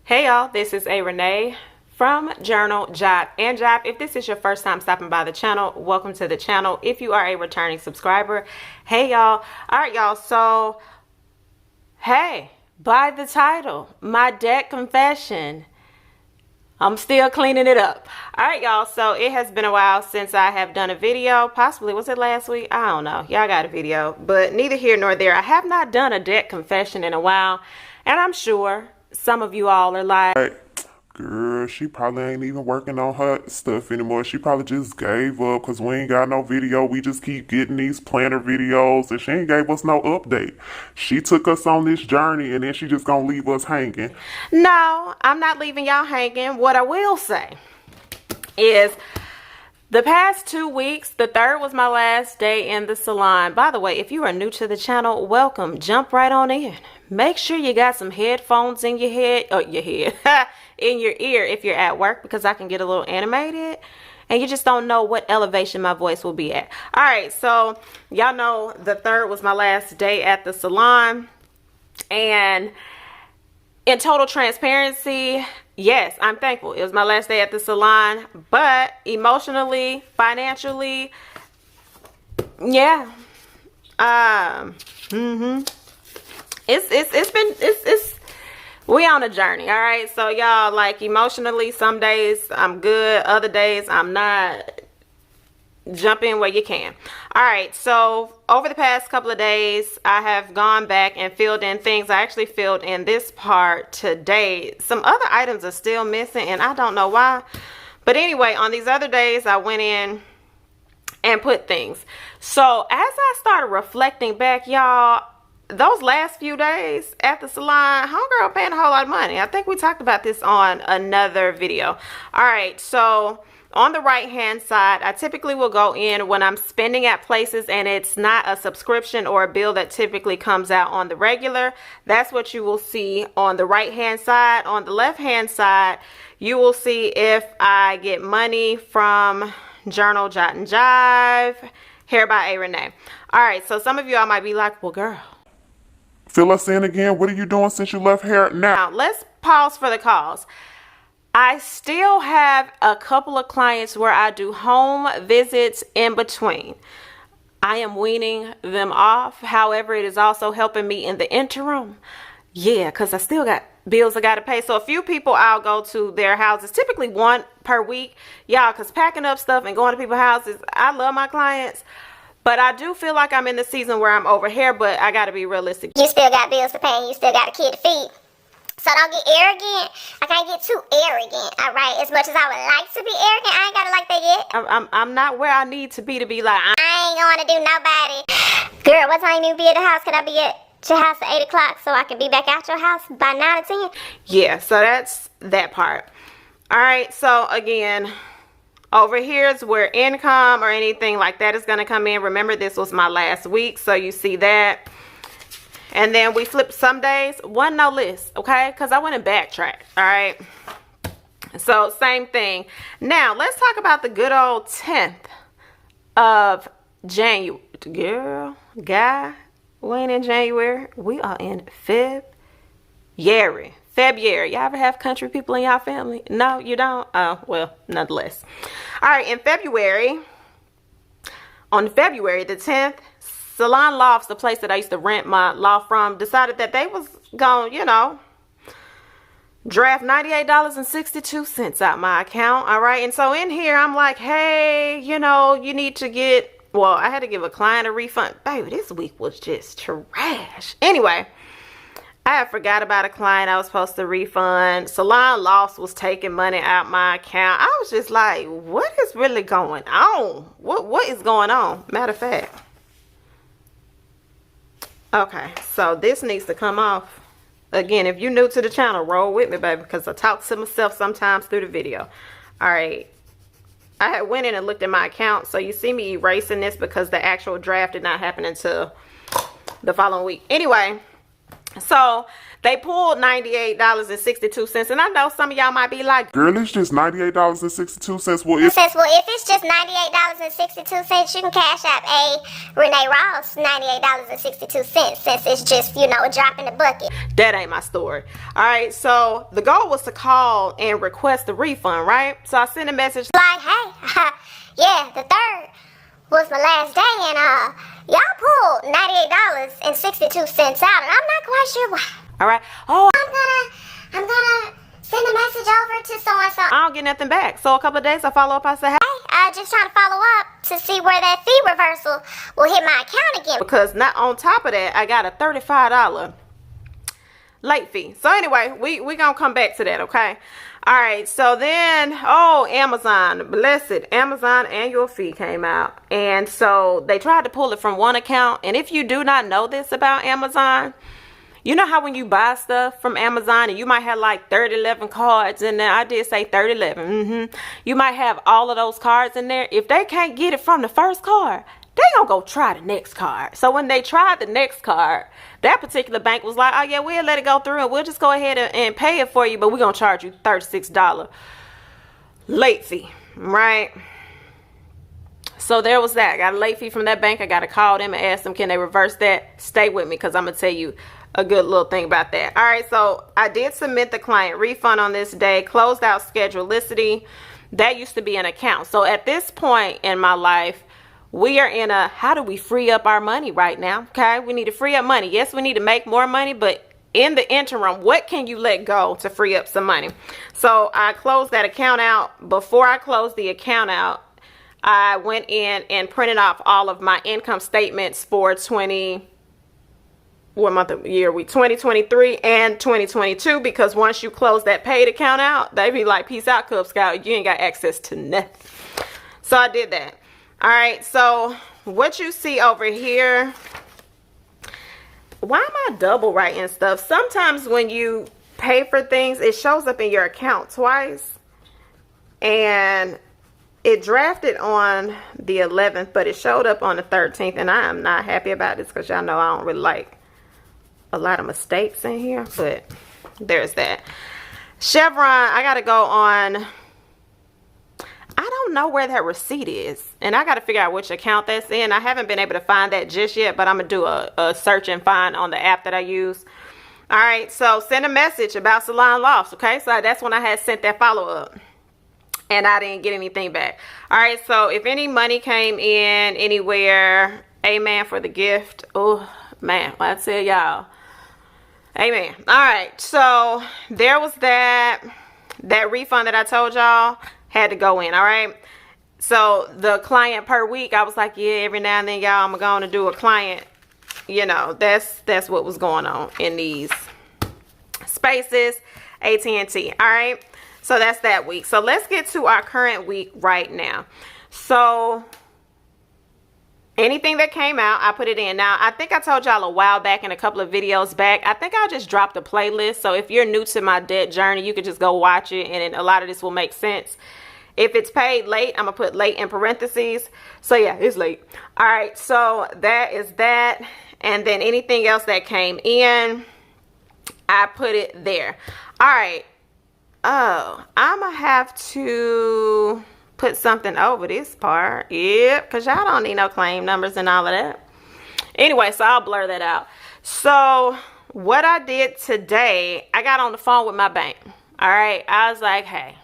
Hey y'all, this is A Renee from Journal Job and Job. If this is your first time stopping by the channel, welcome to the channel. If you are a returning subscriber, hey y'all. All right y'all, so hey, by the title, my debt confession, I'm still cleaning it up. All right y'all, so it has been a while since I have done a video. Possibly, was it last week? I don't know. Y'all got a video, but neither here nor there. I have not done a debt confession in a while, and I'm sure some of you all are like, girl, she probably ain't even working on her stuff anymore. She probably just gave up because we ain't got no video. We just keep getting these planner videos and she ain't gave us no update. She took us on this journey and then she just gonna leave us hanging. no, I'm not leaving y'all hanging. What I will say is the past 2 weeks, the 3rd was my last day in the salon. By the way, if you are new to the channel, welcome. Jump right on in. Make sure you got some headphones in your head, in your ear if you're at work, because I can get a little animated and you just don't know what elevation my voice will be at. All right, so y'all know the 3rd was my last day at the salon, and in total transparency, yes, I'm thankful. It was my last day at the salon, but emotionally, financially, yeah, it's we on a journey. All right, so y'all, like, emotionally, some days I'm good, other days I'm not. Jump in where you can. All right, so over the past couple of days I have gone back and filled in things. I actually filled in this part today. Some other items are still missing and I don't know why, but anyway, on these other days I went in and put things. So as I started reflecting back, y'all, those last few days at the salon, homegirl paying a whole lot of money. I think we talked about this on another video. All right, so on the right hand side, I typically will go in when I'm spending at places and it's not a subscription or a bill that typically comes out on the regular. That's what you will see on the right hand side. On the left hand side, you will see if I get money from Journal Jot and Jive, Hair by A Renee. All right, so some of you all might be like, well, girl, Fill us in again. What are you doing since you left hair now? now let's pause for the cause. I still have a couple of clients where I do home visits in between. I am weaning them off. However, it is also helping me in the interim. Yeah, because I still got bills I got to pay. So a few people I'll go to their houses, typically one per week. Y'all, because packing up stuff and going to people's houses, I love my clients. But I do feel like I'm in the season where I'm over here, but I got to be realistic. You still got bills to pay and you still got a kid to feed. So don't get arrogant. I can't get too arrogant, all right? As much as I would like to be arrogant, I ain't got it like that yet. I'm not where I need to be like, I ain't going to do nobody. Girl, what time you be at the house? Can I be at your house at 8 o'clock so I can be back at your house by 9 or 10? yeah, so that's that part. All right, so again, over here is where income or anything like that is going to come in. Remember, this was my last week, so you see that. And then we flip some days, one no list, okay? Because I went and backtracked, all right? So same thing. Now, let's talk about the good old 10th of January. Girl, guy, we ain't in January. We are in February. Y'all ever have country people in y'all family? No, you don't? Oh, well, nonetheless. All right, in February, on February the 10th, Salon Lofts, the place that I used to rent my loft from, decided that they was going, you know, draft $98.62 out my account. All right. And so in here, I'm like, hey, you know, you need to get, well, I had to give a client a refund. Baby, this week was just trash. Anyway, I had forgot about a client I was supposed to refund. Salon Lofts was taking money out my account. I was just like, what is really going on? What is going on? Matter of fact. Okay, so this needs to come off. Again, if you're new to the channel, roll with me, baby, because I talk to myself sometimes through the video. All right, I had went in and looked at my account, so you see me erasing this because the actual draft did not happen until the following week. Anyway, So they pulled $98.62. And I know some of y'all might be like, Girl, it's just $98.62. Well, It says, well, if it's just $98.62, you can cash out a Renee Ross $98.62 since it's just, you know, a drop in the bucket. that ain't my story. All right, so the goal was to call and request a refund, right? So I sent a message Like, hey, yeah, the 3rd was my last day, and y'all pulled $98.62 out, and I'm not quite sure why. all right. Oh, I'm gonna send a message over to so-and-so. I don't get nothing back. So a couple of days I follow up, I say, hey, Just trying to follow up to see where that fee reversal will hit my account again. because not on top of that, I got a $35 late fee. So anyway, we gonna come back to that, okay? All right, so then, oh, Amazon, blessed, Amazon annual fee came out. And so they tried to pull it from one account. And if you do not know this about Amazon, you know how when you buy stuff from Amazon and you might have like 3011 cards in there. I did say 3011. You might have all of those cards in there. If they can't get it from the first card, they gonna go try the next card. So when they tried the next card, that particular bank was like, oh yeah, we'll let it go through and we'll just go ahead and pay it for you, but we're gonna charge you $36 late fee, right? So there was that. I got a late fee from that bank. I got to call them and ask them, can they reverse that? Stay with me because I'm gonna tell you a good little thing about that. All right, so I did submit the client refund on this day, closed out schedulicity. That used to be an account. So at this point in my life, we are in a, how do we free up our money right now? Okay, we need to free up money. Yes, we need to make more money, but in the interim, what can you let go to free up some money? So I closed that account out. Before I closed the account out, I went in and printed off all of my income statements for 2023 and 2022, because once you close that paid account out, they be like, peace out, Cub Scout, you ain't got access to nothing. So I did that. All right, so what you see over here, why am I double writing stuff? Sometimes when you pay for things, it shows up in your account twice, and it drafted on the 11th, but it showed up on the 13th, and I am not happy about this because y'all know I don't really like a lot of mistakes in here, but there's that. Chevron, I gotta go on, I don't know where that receipt is, and I gotta figure out which account that's in. I haven't been able to find that just yet, but I'm gonna do a search and find on the app that I use. All right, so send a message about Salon Lofts, okay? So that's when I had sent that follow-up, and I didn't get anything back. All right, so if any money came in anywhere, amen for the gift. Oh man, I tell y'all, amen. All right, so there was that refund that I told y'all had to go in. All right, so the client per week, I was like, yeah, every now and then, y'all, I'm going to do a client. You know, that's what was going on in these spaces, AT&T. All right, so that's that week. So let's get to our current week right now. So anything that came out, I put it in. Now, I think I told y'all a while back in a couple of videos back, I think I'll just drop the playlist. So if you're new to my debt journey, you could just go watch it, and a lot of this will make sense. If it's paid late, I'm going to put late in parentheses. So yeah, it's late. All right, so that is that. And then anything else that came in, I put it there. All right. Oh, I'm going to have to put something over this part. Yep, because y'all don't need no claim numbers and all of that. Anyway, so I'll blur that out. So what I did today, I got on the phone with my bank. All right, I was like, hey,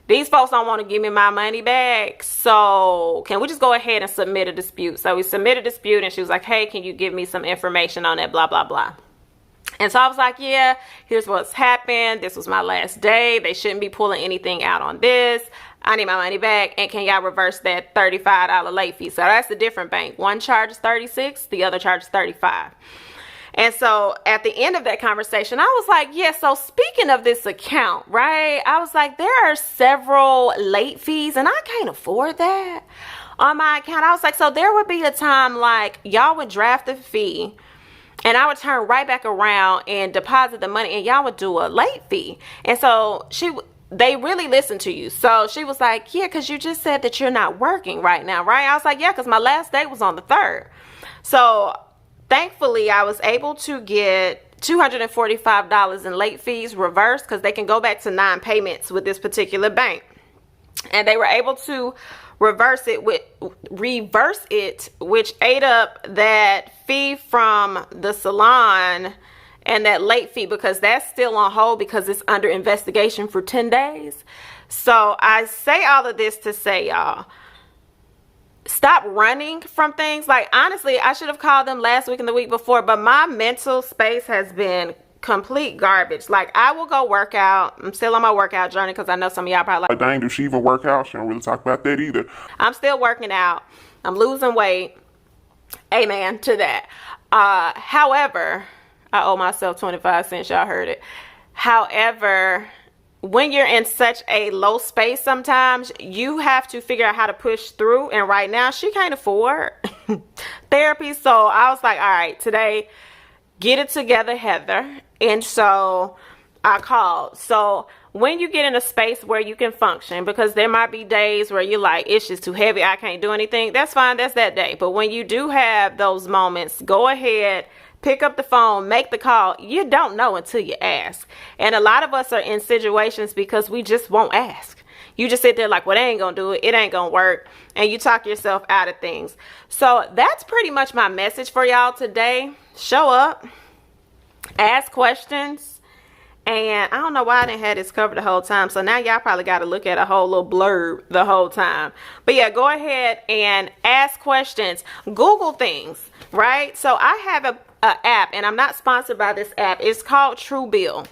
these folks don't want to give me my money back, so can we just go ahead and submit a dispute? So we submitted a dispute, and she was like, hey, can you give me some information on that, blah, blah, blah. And so I was like, yeah, here's what's happened. This was my last day. They shouldn't be pulling anything out on this. I need my money back, and can y'all reverse that $35 late fee? So that's a different bank. One charge is $36, the other charge is $35. And so at the end of that conversation, I was like, yeah, so speaking of this account, right? I was like, there are several late fees, and I can't afford that on my account. I was like, so there would be a time like y'all would draft the fee, and I would turn right back around and deposit the money, and y'all would do a late fee. And so they really listened to you. So she was like, yeah, because you just said that you're not working right now, right? I was like, yeah, because my last day was on the 3rd. So thankfully I was able to get $245 in late fees reversed, because they can go back to 9 payments with this particular bank. And they were able to reverse it, which ate up that fee from the salon and that late fee, because that's still on hold because it's under investigation for 10 days. So I say all of this to say, y'all, stop running from things. Like, honestly, I should have called them last week and the week before, but my mental space has been complete garbage. Like, I will go work out. I'm still on my workout journey, because I know some of y'all probably like, dang, does she even work out? She don't really talk about that either. I'm still working out. I'm losing weight. Amen to that. However, I owe myself 25 cents. Y'all heard it. However, when you're in such a low space, sometimes you have to figure out how to push through. And right now, she can't afford therapy. So I was like, all right, today, get it together, Heather. And so I called. So when you get in a space where you can function, because there might be days where you're like, it's just too heavy, I can't do anything. That's fine. That's that day. But when you do have those moments, go ahead, pick up the phone, make the call. You don't know until you ask. And a lot of us are in situations because we just won't ask. You just sit there like, well, they ain't gonna do it. It ain't gonna work. And you talk yourself out of things. So that's pretty much my message for y'all today. Show up, ask questions. And I don't know why I didn't have this covered the whole time. So now y'all probably got to look at a whole little blurb the whole time. But yeah, go ahead and ask questions. Google things, right? So I have a app, and I'm not sponsored by this app. It's called Truebill.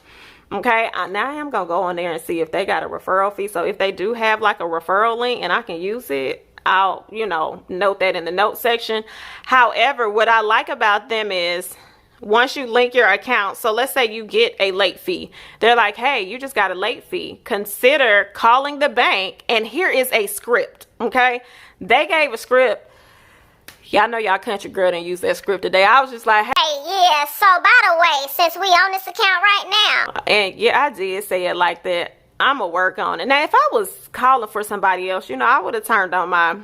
Okay, now I am gonna go on there and see if they got a referral fee. So if they do have like a referral link and I can use it, I'll, note that in the notes section. However, what I like about them is, once you link your account, so let's say you get a late fee, they're like, hey, you just got a late fee, consider calling the bank, and here is a script. Okay, they gave a script. Y'all know y'all country girl didn't use that script today. I was just like, hey, yeah, so by the way, since we on this account right now. And yeah, I did say it like that. I'm gonna work on it. Now, if I was calling for somebody else, I would have turned on my,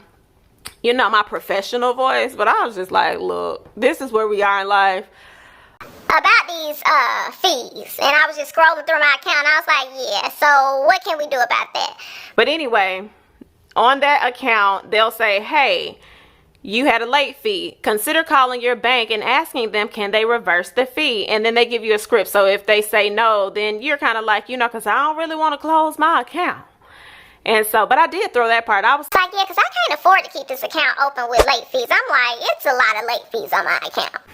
my professional voice. But I was just like, look, this is where we are in life. About these fees, and I was just scrolling through my account, and I was like, yeah, so what can we do about that? But anyway, on that account, they'll say, hey, you had a late fee. Consider calling your bank and asking them, can they reverse the fee? And then they give you a script. So if they say no, then you're kind of like, because I don't really want to close my account. And so, but I did throw that part. I was like, yeah, because I can't afford to keep this account open with late fees. I'm like, it's a lot of late fees on my account.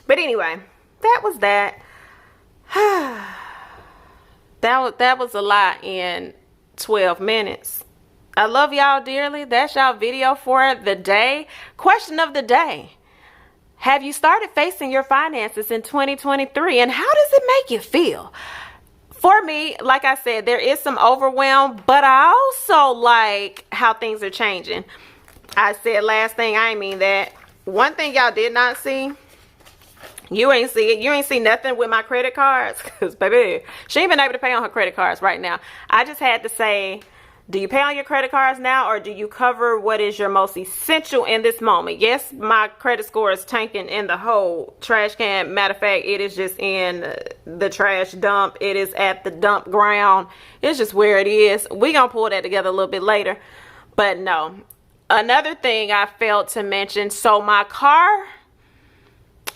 But anyway, that was that. that was a lot in 12 minutes. I love y'all dearly. That's y'all video for the day. Question of the day. Have you started facing your finances in 2023? And how does it make you feel? For me, like I said, there is some overwhelm, but I also like how things are changing. I said last thing, I ain't mean that. One thing y'all did not see, you ain't see it. You ain't see nothing with my credit cards. Because, baby, she ain't been able to pay on her credit cards right now. I just had to say, do you pay on your credit cards now, or do you cover what is your most essential in this moment? Yes, my credit score is tanking in the whole trash can. Matter of fact, it is just in the trash dump. It is at the dump ground. It's just where it is. We're going to pull that together a little bit later. But no. Another thing I failed to mention. So my car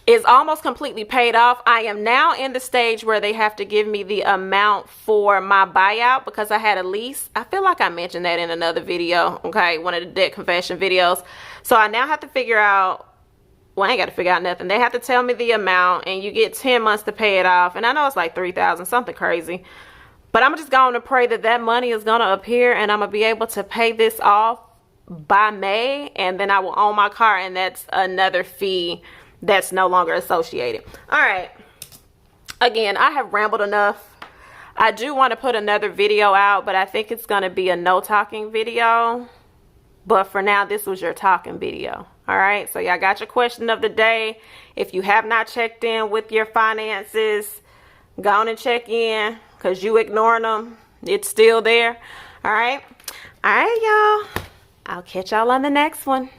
is almost completely paid off. I am now in the stage where they have to give me the amount for my buyout because I had a lease. I feel like I mentioned that in another video, okay, one of the debt confession videos. So I now have to figure out, well, I ain't got to figure out nothing. They have to tell me the amount, and you get 10 months to pay it off. And I know it's like $3,000, something crazy. But I'm just going to pray that that money is going to appear, and I'm going to be able to pay this off by May, and then I will own my car, and that's another fee that's no longer associated. All right. Again, I have rambled enough. I do want to put another video out, but I think it's going to be a no talking video. But for now, this was your talking video. All right. So y'all got your question of the day. If you have not checked in with your finances, go on and check in, because you ignoring them. It's still there. All right. All right, y'all. I'll catch y'all on the next one.